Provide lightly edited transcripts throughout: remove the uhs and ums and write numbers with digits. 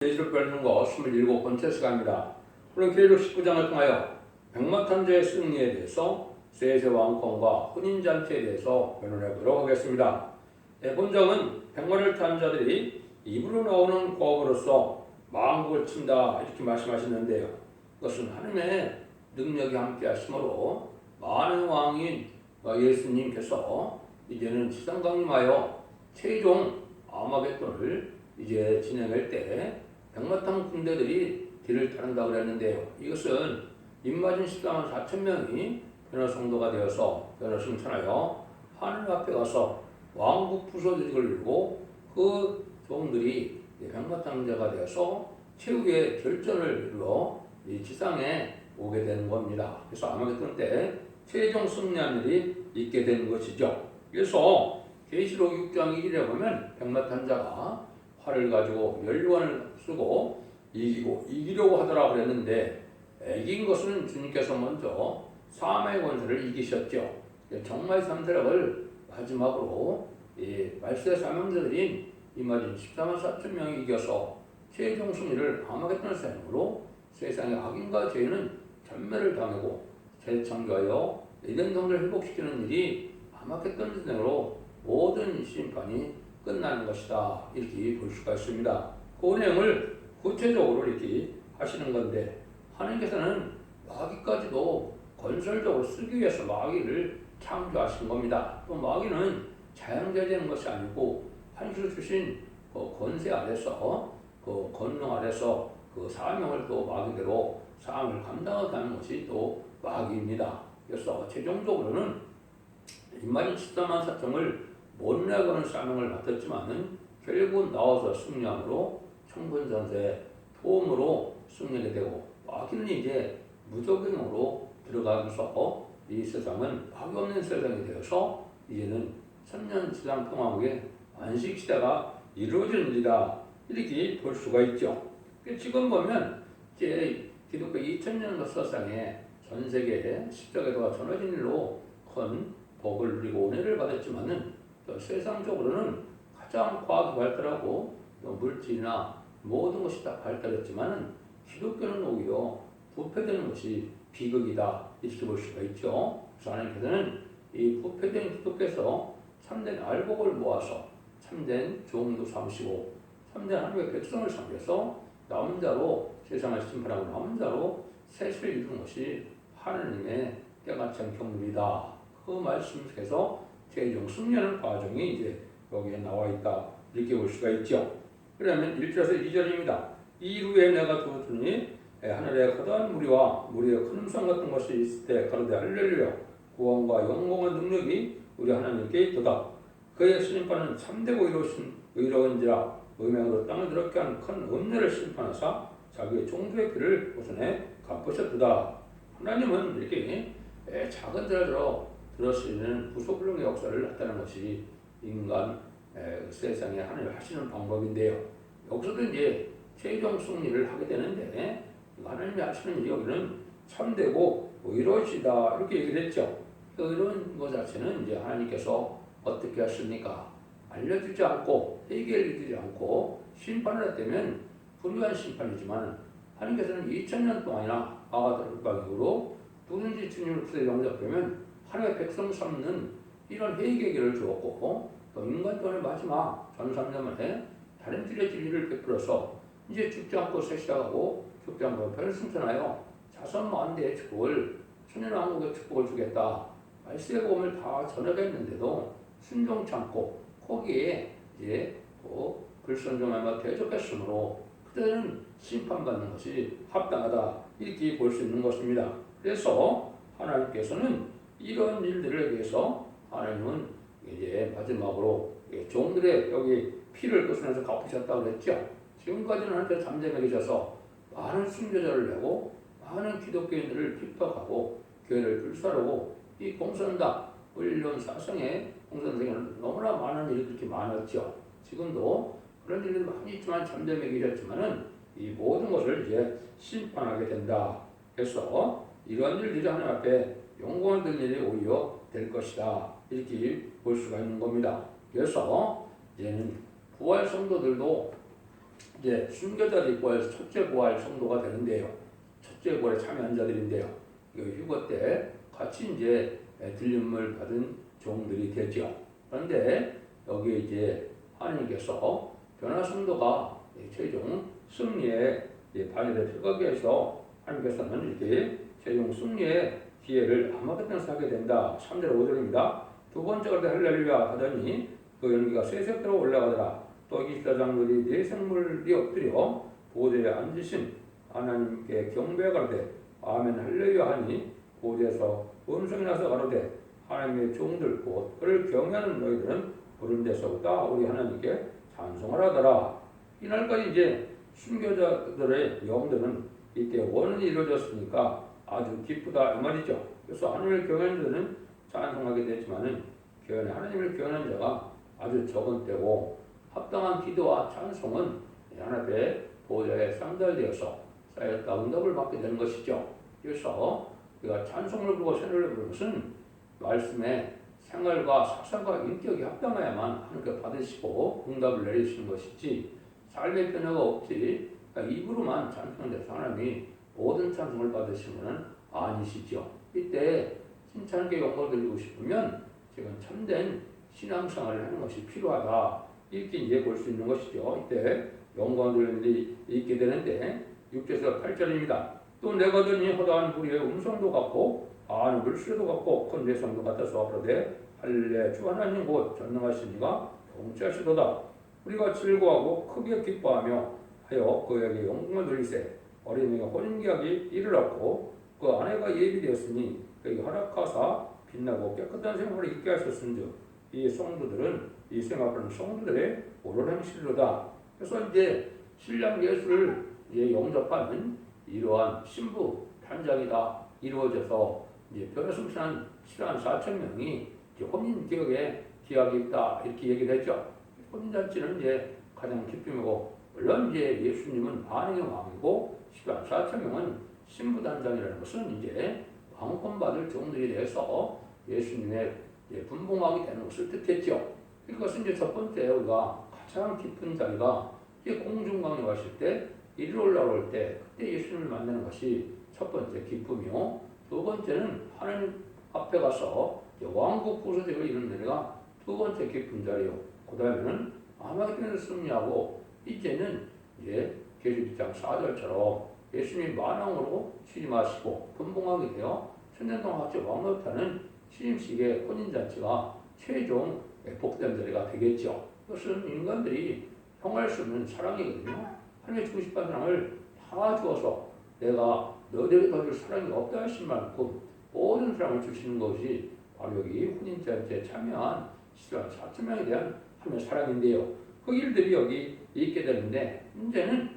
계시록 배우는 거 27번째 시간입니다. 오늘 계시록 19장을 통하여 백마탄자의 승리에 대해서 세세왕권과 혼인잔치에 대해서 변론해 보도록 하겠습니다. 본정은 백마를 탄 자들이 입으로 나오는 거업으로서 만국을 친다 이렇게 말씀하시는데요. 그것은 하나님의 능력이 함께 하심으로 많은 왕인 예수님께서 이제는 지상 강림하여 최종 아마겟돈을 이제 진행할 때 백마탄 군대들이 뒤를 따른다고 그랬는데요. 이것은 입맞은 14만 4천 명이 변호 성도가 되어서 변호 승천하여 하늘 앞에 가서 왕국 부서지를 이루고 그 종들이 백마탄자가 되어서 최후의 결전을 이루어 이 지상에 오게 되는 겁니다. 그래서 아마겟돈 때 최종 승리한 일이 있게 되는 것이죠. 그래서 계시록 6장 1절에 보면 백마탄자가 활을 가지고 연료관을 쓰고 이기려고 하더라 그랬는데 이긴 것은 주님께서 먼저 사망의 권세를 이기셨죠. 정말 삼세력을 마지막으로 말세 사명자들인 이마진 14만 4천 명이 이겨서 최종 승리를 아마겟돈 사용으로 세상의 악인과 죄는 전멸을 당하고 재창조하여 에덴 동산을 회복시키는 일이 아마겟돈 전쟁으로 모든 심판이 끝나는 것이다 이렇게 볼 수가 있습니다. 그 내용을 구체적으로 이렇게 하시는 건데 하나님께서는 마귀까지도 건설적으로 쓰기 위해서 마귀를 창조하신 겁니다. 또 마귀는 자연재되는 것이 아니고 하나님께서 주신 그 권세 아래서 그 권능 아래서 그 사명을 또 마귀대로 사명을 감당하게 하는 것이 또 마귀입니다. 그래서 최종적으로는 입맞은 14만 4천을 못 내고는 사명을 맡았지만은 결국은 나와서 승리함으로 청분전세 도움으로 승리하게 되고 마귀는 이제 무적행으로 들어가면서 이 세상은 마귀 없는 세상이 되어서 이제는 천년 지상 평화국의 안식 시대가 이루어지는지다 이렇게 볼 수가 있죠. 지금 보면 이제 기독교 2000년 역사상에 전 세계에 십자가가 전해진 일로 큰 복을 누리고 은혜를 받았지만은 세상적으로는 가장 과학이 발달하고 물질이나 모든 것이 다 발달했지만은 기독교는 오히려 부패되는 것이 비극이다 이렇게 볼 수가 있죠. 그래서 하나님께서는 이 부패된 기독교에서 참된 알복을 모아서 참된 종도 삼으시고 참된 하나님의 백성을 삼겨서 남은 자로 세상을 심판하고 남은 자로 세세를 이루는 것이 하나님의 때마침 경륜이다. 그 말씀 속에서 최종 승리하는 과정이 이제 여기에 나와 있다 이렇게 볼 수가 있죠. 그러면 1절에서 2절입니다. 이후에 내가 두었더니 하늘에 거대한 무리와 무리의 큰 음성 같은 것이 있을 때 가로되 할렐루야 구원과 영광과 능력이 우리 하나님께 있도다. 그의 심판은 참되고 의로운지라 음행으로 땅을 더럽게 한 큰 음녀를 심판하사 자기의 종들의 피를 보선해 갚으셨도다. 하나님은 이렇게 작은 자들로 들어쓰는 부소불능의 역사를 나타내는 것이 인간 세상에 하나님 하시는 방법인데요. 여기서도 이제 최종 승리를 하게 되는데 하나님이 하시는 여기는 참되고 의로우시다 이렇게 얘기를 했죠. 의로운 것 자체는 이제 하나님께서 어떻게 하십니까? 알려주지 않고 해결해주지 않고 심판을 했다면 불의한 심판이지만 하나님께서는 2000년 동안이나 아가들박으로 누군지 주님을 그대로 영접하면 하나님의 백성 삼는 이런 회의 계기를 주었고 또 인간권의 마지막 전삼년만에 다른 길의 진리를 베풀어서 이제 죽지 않고 새 시작하고 죽지 않고 변을 승천하여 자선 만대의 축복을 천년왕국의 축복을 주겠다. 말세의 복음을 다 전해냈는데도 순종치 않고 거기에 이제 불순종하며 대적했으므로 그때는 심판받는 것이 합당하다 이렇게 볼 수 있는 것입니다. 그래서 하나님께서는 이런 일들을 위해서 하나님은 이제 마지막으로 종들의 여기 피를 거스면서 갚으셨다고 그랬죠. 지금까지는 하나님께서 잠잠해 계셔서 많은 순교자를 내고 많은 기독교인들을 핍박하고 교회를 불사르고 이 공산당 물론 사성의 공산당에는 너무나 많은 일이 그렇게 많았죠. 지금도 그런 일들이 많이 있지만 잠잠해 계셨지만은 이 모든 것을 이제 심판하게 된다. 그래서 이런 일들이 하나님 앞에 영광을 드릴 일이 오히려 될 것이다 이렇게 볼 수가 있는 겁니다. 그래서 이제는 부활 성도들도 이제 순교자들이 구하여서 첫째 구할 성도가 되는데요. 첫째 구할에 참여한 자들인데요. 휴거 때 같이 이제 들림을 받은 종들이 되죠. 그런데 여기 이제 하나님께서 변화 성도가 최종 승리에 반열에 들어가기 위해서 하나님께서는 이렇게 최종 승리의 기회를 아마겟돈에서 하게 된다. 3절 5절입니다. 두 번째 그때 할렐루야 하더니 그 연기가 쇠색대로 올라가더라. 또 24장들이 네 생물이 엎드려 보좌에 앉으신 하나님께 경배가 가로되 아멘 할렐루야 하니 보좌에서 음성이 나서 가로되 하나님의 종들 곧 그를 경외하는 너희들은 부른 데서보다 우리 하나님께 찬송하라더라. 이날까지 이제 순교자들의 영들은 이때 원언이 이루어졌으니까 아주 기쁘다 이 말이죠. 그래서 하나님을 경외하는 자는 찬송하게 되지만은 하나님을 경외하는 자가 아주 적은 때고 합당한 기도와 찬송은 하나님의 보좌에 상달되어서 쌓였다 응답을 받게 되는 것이죠. 그래서 우리가 찬송을 부르고 새노래를 부르는 것은 말씀의 생활과 사상과 인격이 합당해야만 하나님께 받으시고 응답을 내리시는 것이지 삶의 변화가 없지 그러니까 입으로만 찬송해서 하나님이 모든 찬송을 받으시는 것은 아니시죠. 이때 신찬께 영광을 드리고 싶으면 지금 참된 신앙생활을 하는 것이 필요하다. 이렇게 이제 볼 수 있는 것이죠. 이때 영광을 드리는 일이 있게 되는데 6절에서 8절입니다. 또 내가 듣니 허다한 불의 음성도 같고 아는 물소리도 같고 큰 대성도 같아서 그러되 할례 주 하나님 곧 전능하시니가 통치하시도다. 우리가 즐거워하고 크게 기뻐하며 하여 그에게 영광을 돌리세. 어린이가 혼인계약이 이르렀고 그 아내가 예비되었으니 그에게 허락하사 빛나고 깨끗한 생활을 있게 하셨은즉 이 성도들은 이 생각하는 성도들의 옳은 행실로다. 그래서 이제 신랑 예수를 영접하는 이러한 신부 단장이다 이루어져서 이제 변화승천한 74,000명이 혼인 기억에 기약이 있다 이렇게 얘기를 했죠. 혼인 잔치는 이제 가장 기쁨이고 물론 이제 예수님은 반응의 왕이고 74,000명은 신부 단장이라는 것은 이제 왕권 받을 종들이 돼서 예수님의 분봉왕이 되는 것을 뜻했죠. 그것은 이제 첫 번째 우리가 가장 깊은 자리가 공중강에 왔을 때 이리로 올라올 때 그때 예수님을 만나는 것이 첫 번째 기쁨이요. 두 번째는 하나님 앞에 가서 왕국 부서지고 이런 내가 두 번째 기쁜 자리요. 그 다음에는 아마겟돈에서 승리하고 이제는 이제 계시록 4절처럼 예수님이 만왕으로 취임하시고 분봉왕이 되어 천년 동안 같이 왕노릇하는 취임식의 혼인잔치가 최종 복된 자리가 되겠죠. 그것은 인간들이 평할 수 없는 사랑이거든요. 하나님의 주고 싶은 사랑을 다 주어서 내가 너희에게 더 줄 사랑이 없다 하신 만큼 모든 사랑을 주시는 것이 바로 여기 혼인잔치에 참여한 14,000명에 대한 하나님의 사랑인데요. 그 일들이 여기 있게 되는데 문제는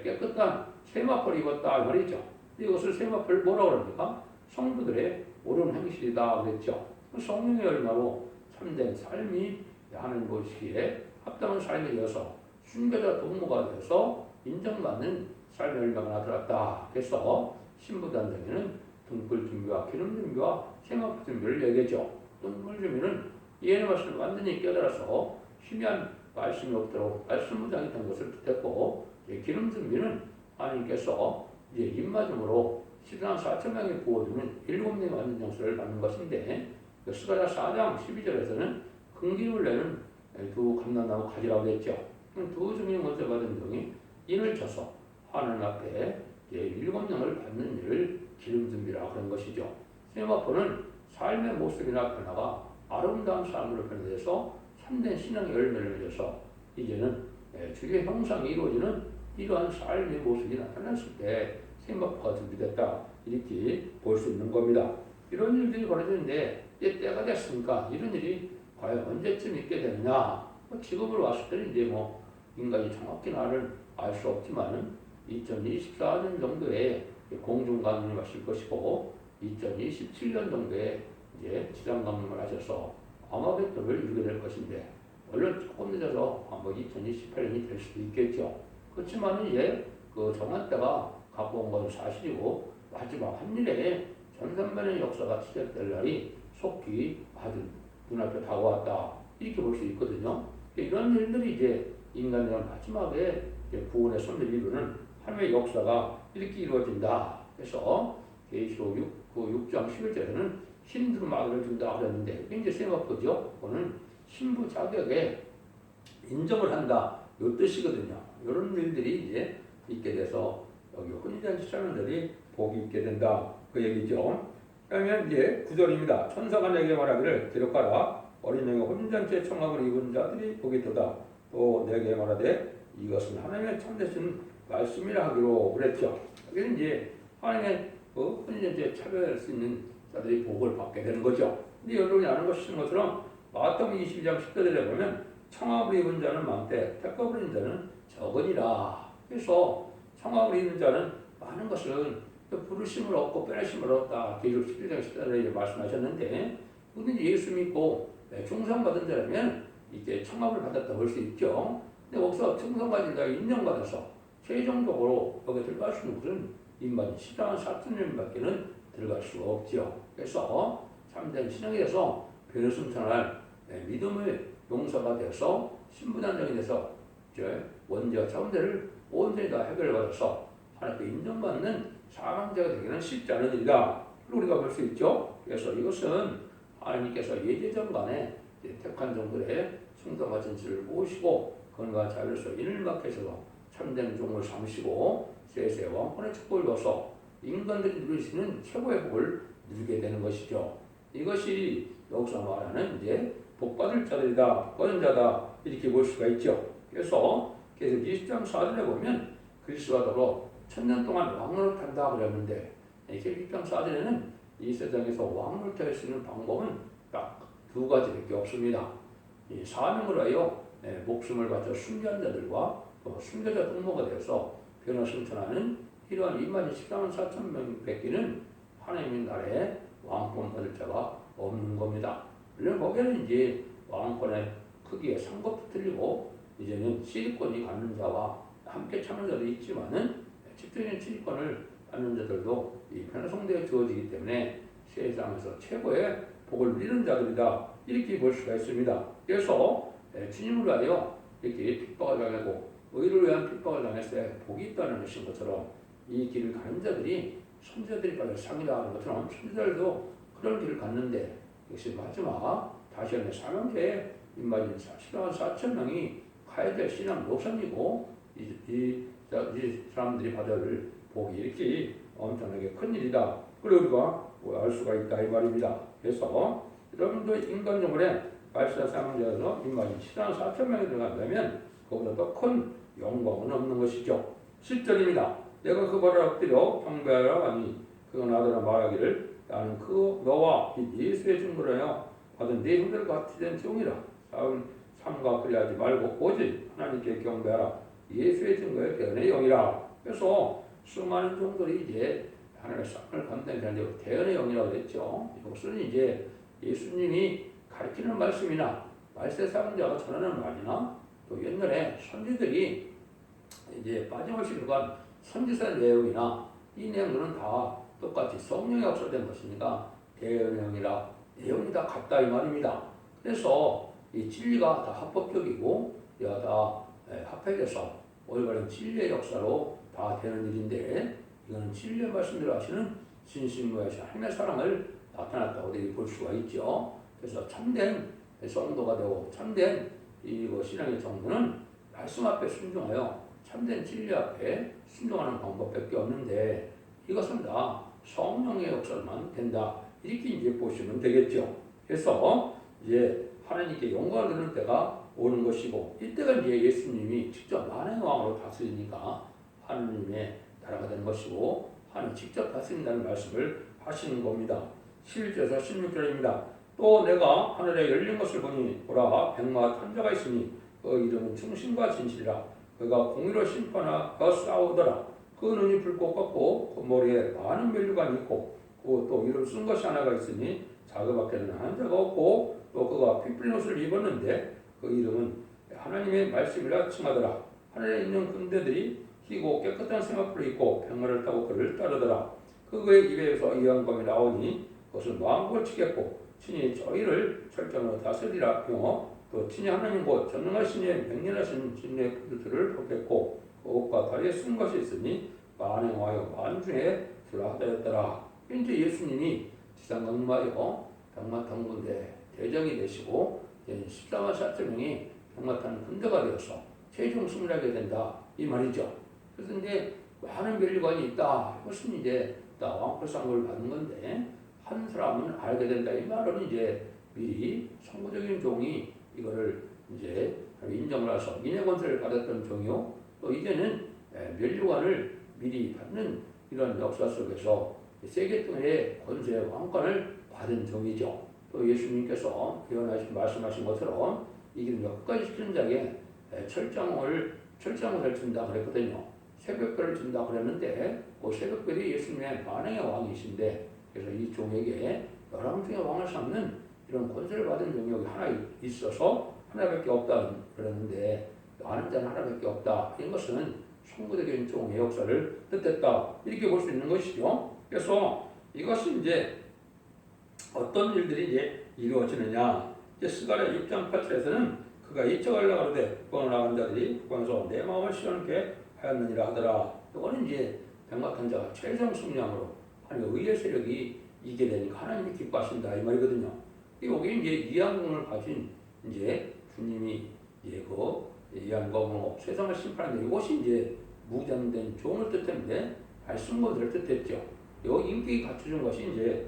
깨끗한 세마포를 입었다 이 말이죠. 이것을 세마포를 뭐라고 합니까? 성도들의 옳은 행실이다 그랬죠. 성령의 열매로 참된 삶이 하나님 보시기에 합당한 삶이 되어서 순교자 동무가 되어서 인정받는 삶의 열매가 나타났다. 그래서 신부단장에는 등불 준비와 기름 준비와 세마포 준비를 얘기하죠. 등불 준비는 예언의 말씀을 완전히 깨달아서 희미한 말씀이 없도록 말씀 무장이 된 것을 뜻했고 기름 준비는 하나님께서 입맞음으로 14,000명이 부어주는 7명의 완전 영수를 받는 것인데 스가랴 4장 12절에서는 긍휼을 내는 두 감람나무 가지라고 했죠. 두 증인이 먼저 받은 종이 인을 쳐서 하나님 앞에 7명을 받는 일을 기름 준비라 그런 것이죠. 세마포는 삶의 모습이나 변화가 아름다운 삶으로 변해서 참된 신앙의 열매를 맺어서 이제는 주의 형상이 이루어지는 이러한 삶의 모습이 나타났을 때 세마포가 준비됐다 이렇게 볼 수 있는 겁니다. 이런 일들이 벌어지는데 이제 때가 됐으니까 이런 일이 과연 언제쯤 있게 되느냐? 지금으로 왔을 때는 이제 인간이 정확히 나를 알 수 없지만은 2024년 정도에 공중강림을 하실 것이고 2027년 정도에 이제 지상강림을 하셔서 아마겟돈을 이루게 될 것인데 물론 조금 늦어서 2028년이 될 수도 있겠죠. 그렇지만 이제 그 정한 때가 갖고 온 건 사실이고 마지막 한 일에 전산만의 역사가 시작될 날이 속히 아주 눈앞에 다가왔다 이렇게 볼 수 있거든요. 이런 일들이 이제 인간의 마지막에 구원의 손을 이루는 하나님의 역사가 이렇게 이루어진다. 그래서 계시록 6장 11절에는 힘든 마음을 준다 그랬는데 이제 생각보죠. 그거는 신부 자격에 인정을 한다. 요 뜻이거든요. 이런 일들이 이제 있게 돼서 여기 혼인잔치 사람들이 복이 있게 된다. 그 얘기죠. 그러면 이제 9절입니다. 천사가 내게 말하기를 기록하라. 어린 양의 혼인잔치에 청함을 입은 자들이 복이 있도다. 또 내게 말하되 이것은 하나님의 참되신 말씀이라 하기로 그랬죠. 여기는 이제 하나님의 혼인잔치에 참여할 수 있는 자들이 복을 받게 되는 거죠. 근데 여러분이 아는 것처럼 마태복음 22장 10절에 보면 청함을 입은 자는 많되 택함을 입은 자는 적으니라. 그래서 청함을 입은 자는 많은 것은 부르심을 얻고 빼내심을 얻었다. 계시록 11장 10절에 말씀하셨는데 우리는 예수 믿고 충성받은 자라면 이제 청함을 받았다 볼 수 있죠. 근데 거기서 충성받은 자가 인정받아서 최종적으로 여기 들어갈 수 있는 것은 인만 14만 4천 명밖에는 들어갈 수가 없죠. 그래서 참된 신앙에 대해서 변호승천할 믿음의 용서가 돼서 신부단장이 돼서 원죄와 차원죄를 온전히 다 해결받아서 하나님께 인정받는 사망자가 되기는 쉽지 않은 일이다. 우리가 볼 수 있죠. 그래서 이것은 하나님께서 예제전간에 택한 종들의 충성과 진실을 모시고 건강한 자비로서 인을 막해서 참된 종을 삼으시고 세세 왕권의 축복을 줘서 인간들이 누릴 수 있는 최고의 복을 누리게 되는 것이죠. 이것이 여기서 말하는 이제 복받을 자들이다, 거는 자다 이렇게 볼 수가 있죠. 그래서 20장 4절에 보면 그리스도와 더불어 1000년 동안 왕노릇한다 그랬는데 20장 4절에는 이 세상에서 왕노릇할 수 있는 방법은 딱 두 가지밖에 없습니다. 이 사명을 하여 목숨을 바쳐 순교한 자들과 또 순교자 동무가 되어서 변화 승천하는 이러한 214만 4천 명 뵙기는 하나님의 나라에 왕권 받을 자가 없는 겁니다. 물론 거기에는 이제 왕권의 크기에 상급도 틀리고 이제는 지휘권이 갖는 자와 함께 참는 자도 있지만은 직접적인 지휘권을 갖는 자들도 이 변화성대에 주어지기 때문에 세상에서 최고의 복을 누리는 자들이다 이렇게 볼 수가 있습니다. 그래서 주님을 위하여 이렇게 핍박을 당하고 의를 위한 핍박을 당했을 때 복이 있다는 것인 것처럼 이 길을 가는 자들이 선지자들이 받을 상이다 하는 것처럼 선지자들도 그런 길을 갔는데 역시 마지막 다시안의 사명제에 인마진 14만 4천 명이 가야 될 신앙 노선이고 이 사람들이 받을 복이 이렇게 엄청나게 큰 일이다. 그걸 우리가 알 수가 있다 이 말입니다. 그래서 여러분도 인간적으로 발사 사명제에서 인마진 14만 4천 명이 들어간다면 그보다 더 큰 영광은 없는 것이죠. 10절입니다. 내가 그 발을 엎드려 경배하라 하니 그가 나더러 말하기를 나는 그 너와 예수의 증거로 하여 받은 네 형들 같이 된 종이라. 삼가 그리하지 말고 오직 하나님께 경배하라. 예수의 증거에 대언의 영이라. 그래서 수많은 종들이 이제 하나님의 쌍을 감당하는데 대언의 영이라고 그랬죠. 이것은 이제 예수님이 가르치는 말씀이나 말세사명자가 전하는 말이나 또 옛날에 선지들이 이제 빠짐없이 들어간 선지서 내용이나 이 내용들은 다 똑같이 성령이 역사된 것이니까 대언형이라 내용이 다 같다 이 말입니다. 그래서 이 진리가 다 합법적이고 다 합해져서 올바른 진리의 역사로 다 되는 일인데 이거는 진리의 말씀대로 하시는 진심무하신 하나님의 사랑을 나타났다고 볼 수가 있죠. 그래서 참된 성도가 되고 참된 이 신앙의 정도는 말씀 앞에 순종하여 참된 진리 앞에 순종하는 방법밖에 없는데 이것은 다 성령의 역사만 된다 이렇게 이제 보시면 되겠죠. 그래서 이제 하나님께 영광을 드리는 때가 오는 것이고 이때가 이제 예수님이 직접 만왕의 왕으로 다스리니까 하나님의 나라가 되는 것이고 하나님 직접 다스린다는 말씀을 하시는 겁니다. 11절에서 16절입니다. 또 내가 하늘에 열린 것을 보니 보라 백마와 탄자가 있으니 그 이름은 충신과 진실이라. 그가 공의로 심판하여 싸우더라. 그 눈이 불꽃 같고 그 머리에 많은 면류관이 있고 또 이름 쓴 것이 하나가 있으니 자그밖에는 한 자가 없고 또 그가 피 뿌린 옷을 입었는데 그 이름은 하나님의 말씀이라 칭하더라. 하늘에 있는 군대들이 희고 깨끗한 생각으로 입고 백마를 타고 그를 따르더라. 그의 입에서 이 영광이 나오니 그것은 왕국을 치겠고 친히 저희를 철저로 다스리라 하며 또 친히 하나님 곧 전능하신 이의 맹렬하신 진리의 그들을 돕겠고 그것과 달리 쓴 것이 있으니 만행하여 만중에 들어하였더라. 이제 예수님이 지상 강림하여 백마탄 군대 대장이 되시고 14만 4천 명이 백마탄 군대가 되어서 최종 승리하게 된다 이 말이죠. 그래서 이제 많은 면류관이 있다. 이것은 이제 다 왕표상을 받는 건데 한 사람은 알게 된다. 이 말은 이제 미리 선구적인 종이 이거를 이제 인정을 해서 인해 권세를 받았던 종이요. 또 이제는 면류관을 미리 받는 이런 역사 속에서 세계통의 권세 왕권을 받은 종이죠. 또 예수님께서 예언하신 말씀하신 것처럼 이기는 끝까지 지키는 자에게 철장을 준다 그랬거든요. 새벽별을 준다 그랬는데 그 새벽별이 예수님의 만행의 왕이신데 그래서 이 종에게 열왕중의 왕을 삼는 이런 권세를 받은 종이 여기 하나 있어서 하나밖에 없다 그랬는데 아는 자는 하나밖에 없다. 이런 것은 선구적인 종의 역사를 뜻했다. 이렇게 볼 수 있는 것이죠. 그래서 이것이 이제 어떤 일들이 이제 이루어지느냐. 이제 스가랴 6장 8절에서는 그가 이적하려고 하되 국방을 나간 자들이 국방에서 내 마음을 시원케 하였느니라 하더라. 이거는 이제 백마탄 자가 최종 승리함으로 하나님의 의의 세력이 이기게 되니까 하나님이 기뻐하신다 이 말이거든요. 여기 이제 이양궁을 가진 이제 주님이 이제 그 이양궁으로 세상을 심판하는데 이것이 이제 무장된 종을 뜻했는데 발승거들을 뜻했죠. 요 인격이 갖춰진 것이 이제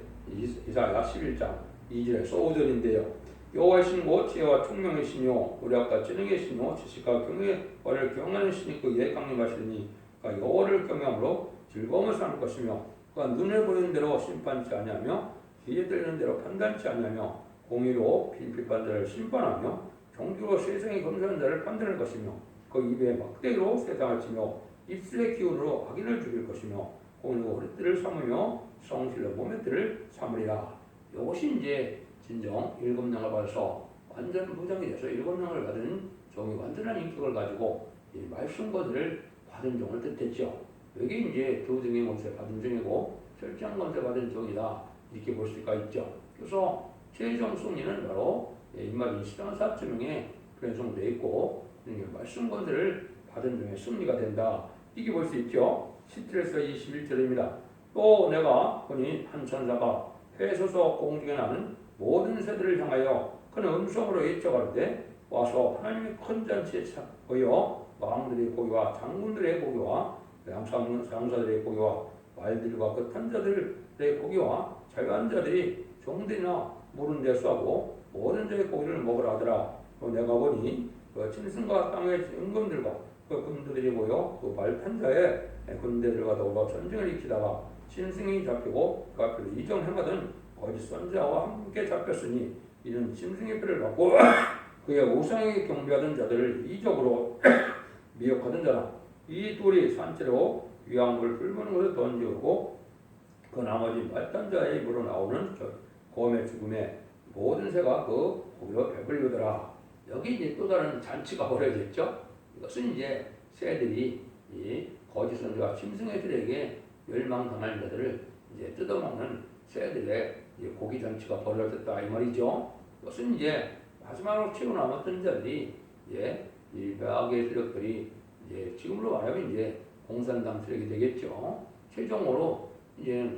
이사야 11장 2절에서 5절인데요. 여호와의 곧 지혜와 총명의 신이요 의략과 지능의 신이요 지식과 경외를 경하는 신이 그에게 강림하시니 그가 여호와를 경외함으로 즐거움을 삼을 것이며 그가 눈에 보이는 대로 심판치 아니하며 귀에 들리는 대로 판단치 아니하며 공의로 빈핍한 자를 심판하며 정직으로 세상에 검사하는 자를 판단할 것이며 그 입에 막대기로 세상을 치며 입술의 기운으로 악인을 죽일 것이며 공의로 허리띠를 삼으며 성실로 몸의 띠를 삼으리라. 이것이 이제 진정 7령을 받아서 완전 무장이 돼서 7령을 받은 종이 완전한 인격을 가지고 이 말씀권을 받은 종을 뜻했죠. 여기 이제 두 등의 권세 받은 종이고 철저한 권세 받은 종이다 이렇게 볼 수가 있죠. 그래서 최종 승리는 바로 임마린 14만 4천 명에 편성되어 있고 말씀 권세를 받은 종의 승리가 된다 이렇게 볼 수 있죠. 17에서 21절입니다. 또 내가 보니 한 천사가 해에서서 공중에 나는 모든 새들을 향하여 그는 음성으로 외쳐가르되 와서 하나님의 큰 잔치에 보여 왕들의 고기와 장군들의 고기와 장사들의 고기와 말들과 그 탄자들의 고기와 자유한 자들이 종들이나 모르는 데 수하고 모든 자의 고기를 먹으라 하더라. 또 내가 보니 그 짐승과 땅의 임금들과 그 군대들이 모여 그 말탄자의 군대들과 더불어 전쟁을 일으키다가 짐승이 잡히고 그 앞에서 이정 행하던 거짓 선자와 함께 잡혔으니 이는 짐승의 피를 받고 그의 우상에게 경배하던 자들을 이적으로 미혹하던 자라. 이 둘이 산채로 위암을 붉은 것을 던지고 그 나머지 말단자의 입으로 나오는 곰의 죽음에 모든 새가 그 고기로 배불리더라. 여기 이제 또 다른 잔치가 벌어졌죠. 이것은 이제 새들이 이 거짓 선자와 짐승의 들에게 멸망당할 자들을 이제 뜯어먹는 새들의 고기 잔치가 벌어졌다 이 말이죠. 이것은 이제 마지막으로 치고 남았던 자들이 이 악의 세력들이 이제 지금으로 말하면 이제 공산당 세력이 되겠죠. 최종으로 이제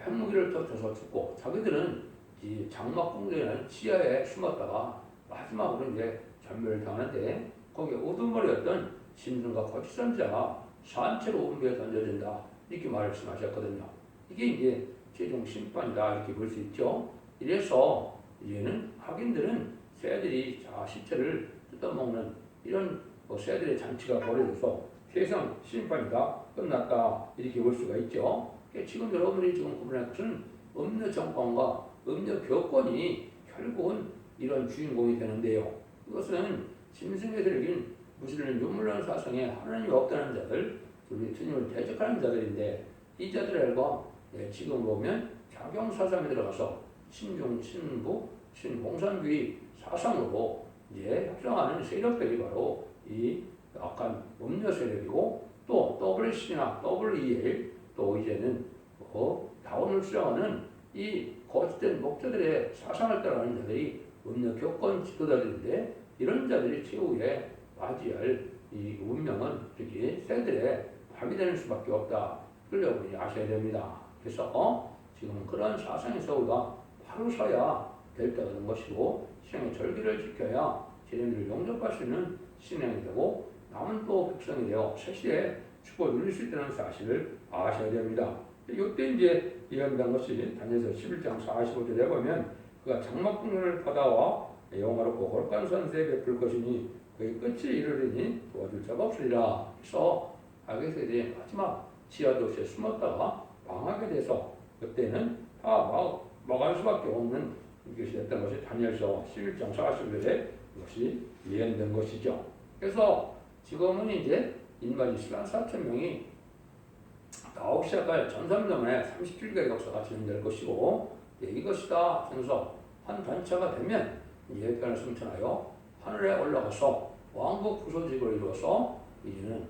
핵무기를 터쳐서 죽고 자기들은 이 장막 궁전이라는 지하에 숨었다가 마지막으로 이제 전멸을 당하는데 거기에 우두머리였던 짐승과 거짓 선자가 산채로 운배에 던져진다 이렇게 말씀하셨거든요. 이게 이제 최종 심판이다 이렇게 볼 수 있죠. 이래서 이제는 악인들은 새들이 시체를 뜯어먹는 이런 새들의 잔치가 벌어져서 세상 심판이다 끝났다 이렇게 볼 수가 있죠. 지금 여러분들이 지금 구분할 것은 음녀 정권과 음녀 교권이 결국은 이런 주인공이 되는데요. 이것은 짐승의 세력인 무신론 유물론 사상에 하나님이 없다는 자들, 우리 주님을 대적하는 자들인데 이 자들과 지금 보면 자경 사상에 들어가서 신중, 신부, 신공산주의 사상으로 이제 협상하는 세력들이 바로 이 약간 음녀 세력이고 또 WC나 WEL 또 이제는 다원을 수령하는 이 거짓된 목자들의 사상을 따라가는 자들이 음녀 교권 지도자들인데 이런 자들이 최후에 맞이할 이 운명은 특히 새들의 밤이 되는 수밖에 없다. 그걸 여러분이 아셔야 됩니다. 그래서 지금 그런 사상에서 우리가 바로 서야 될 때가 된 것이고 신앙의 절기를 지켜야 재림을 용접할 수 있는 신앙이 되고 남은 또 백성이 되어 새시대에 축복을 누릴 수 있다는 사실을 아셔야 됩니다. 이때 이제 예언된 것이 다니엘서 11장 45절에 보면 그가 장막궁을 받아와 영화롭고 거룩한 선세에 베풀 것이니 그의 끝이 이르리니 도와줄 자가 없으리라. 그래서 악의 세대의 마지막 지하도시에 숨었다가 망하게 돼서 그때는 다 막을 수밖에 없는 것이 됐던 것이 다니엘서 11장 40절에 이것이 예언된 것이죠. 그래서 지금은 이제 인간이 14,000명이 나오기 시작할 전삼년에 37개의 역사가 진행될 것이고 이것이다 하면서 한 단체가 되면 예언을 승천하여 하늘에 올라가서 왕국 부서직을 이루어서 이제는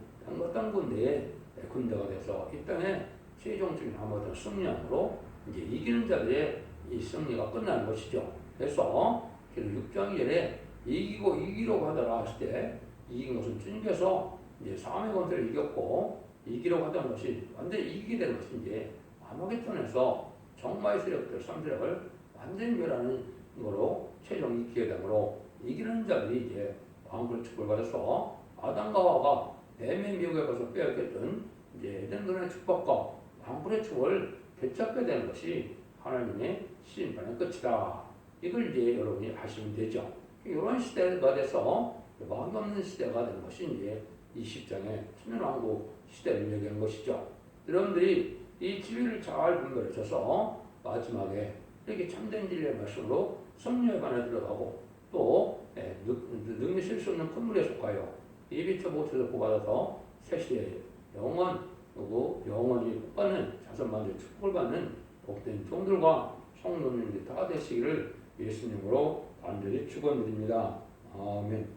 땅 군대의 군대가 돼서 이 땅에 최종적인 한번 승리함으로 이제 이기는 자들의 이 승리가 끝나는 것이죠. 그래서 6장 2절에 이기려고 하더라 했을 때 이긴 것은 주님께서 이제 사암의 권세를 이겼고 이기려고 하던 것이 완전히 이기게 되는 것이 이제 아마겟돈에서 정마의 세력들 3세력을 완전히 멸하는 거로 최종 이기게 되므로 이기는 자들이 이제 왕국의 축복을 받아서 아담과 하와가 뱀의 미혹에 가서 빼앗겼던 이제 에덴don의 축복과 왕국의 축복을 되찾게 되는 것이 하나님의 심판의 끝이다. 이걸 이제 여러분이 아시면 되죠. 이런 시대가 돼서 왕이 없는 시대가 되는 것이 이제 20장의 천년왕국 시대를 얘기하는 것이죠. 여러분들이 이 진리를 잘 분별하셔서 마지막에 이렇게 참된 진리의 말씀으로 성령의 관에 들어가고 또 능히 쉴 수 없는 큰 물에 속하여 이비터 못에서 보받아서 새시대에 영원히 복받는 자손만들 축복을 받는 복된 종들과 성도님들이 다 되시기를 예수님으로 간절히 축원드립니다. 아멘.